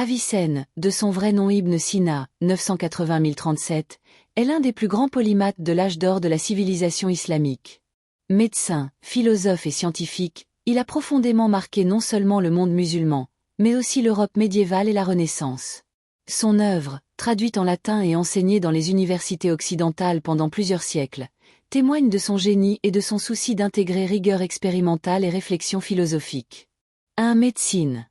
Avicenne, de son vrai nom Ibn Sina, 980-1037, est l'un des plus grands polymathes de l'âge d'or de la civilisation islamique. Médecin, philosophe et scientifique, il a profondément marqué non seulement le monde musulman, mais aussi l'Europe médiévale et la Renaissance. Son œuvre, traduite en latin et enseignée dans les universités occidentales pendant plusieurs siècles, témoigne de son génie et de son souci d'intégrer rigueur expérimentale et réflexion philosophique. 1. Médecine.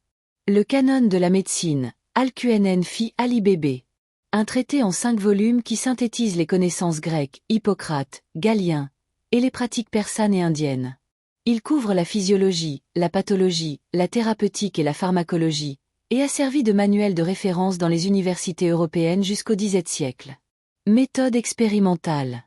Le canon de la médecine, Al-Qnn fi Ali Bébé. Un traité en 5 volumes qui synthétise les connaissances grecques, Hippocrate, Galien, et les pratiques persanes et indiennes. Il couvre la physiologie, la pathologie, la thérapeutique et la pharmacologie, et a servi de manuel de référence dans les universités européennes jusqu'au XVIIe siècle. Méthode expérimentale.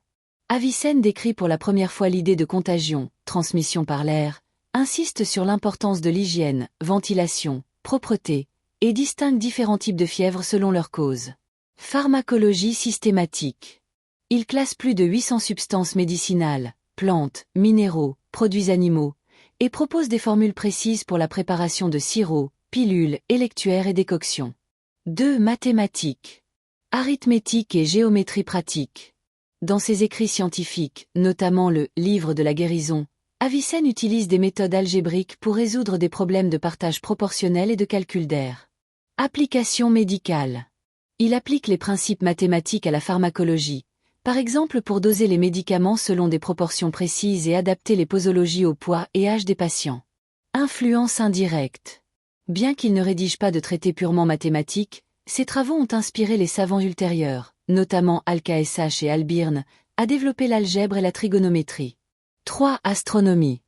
Avicenne décrit pour la première fois l'idée de contagion, transmission par l'air, insiste sur l'importance de l'hygiène, ventilation, propreté, et distingue différents types de fièvre selon leur cause. Pharmacologie systématique. Il classe plus de 800 substances médicinales, plantes, minéraux, produits animaux, et propose des formules précises pour la préparation de sirops, pilules, électuaires et décoctions. 2. Mathématiques. Arithmétique et géométrie pratique. Dans ses écrits scientifiques, notamment le « Livre de la guérison », Avicenne utilise des méthodes algébriques pour résoudre des problèmes de partage proportionnel et de calcul d'air. Application médicale. Il applique les principes mathématiques à la pharmacologie, par exemple pour doser les médicaments selon des proportions précises et adapter les posologies au poids et âge des patients. Influence indirecte. Bien qu'il ne rédige pas de traités purement mathématiques, ses travaux ont inspiré les savants ultérieurs, notamment Al-Ksh et Albirne, à développer l'algèbre et la trigonométrie. 3. Astronomie.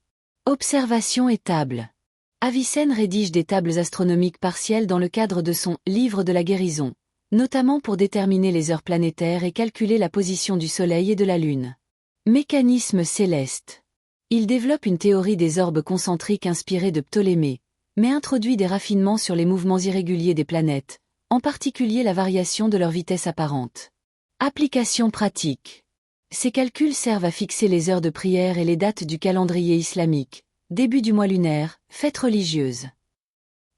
Observation et tables. Avicenne rédige des tables astronomiques partielles dans le cadre de son « Livre de la guérison », notamment pour déterminer les heures planétaires et calculer la position du Soleil et de la Lune. Mécanisme céleste. Il développe une théorie des orbes concentriques inspirée de Ptolémée, mais introduit des raffinements sur les mouvements irréguliers des planètes, en particulier la variation de leur vitesse apparente. Application pratique. Ces calculs servent à fixer les heures de prière et les dates du calendrier islamique, début du mois lunaire, fêtes religieuses.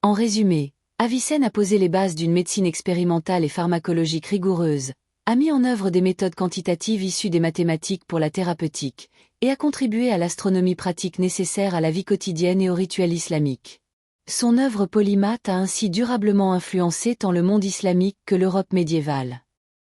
En résumé, Avicenne a posé les bases d'une médecine expérimentale et pharmacologique rigoureuse, a mis en œuvre des méthodes quantitatives issues des mathématiques pour la thérapeutique, et a contribué à l'astronomie pratique nécessaire à la vie quotidienne et au rituel islamique. Son œuvre polymathe a ainsi durablement influencé tant le monde islamique que l'Europe médiévale.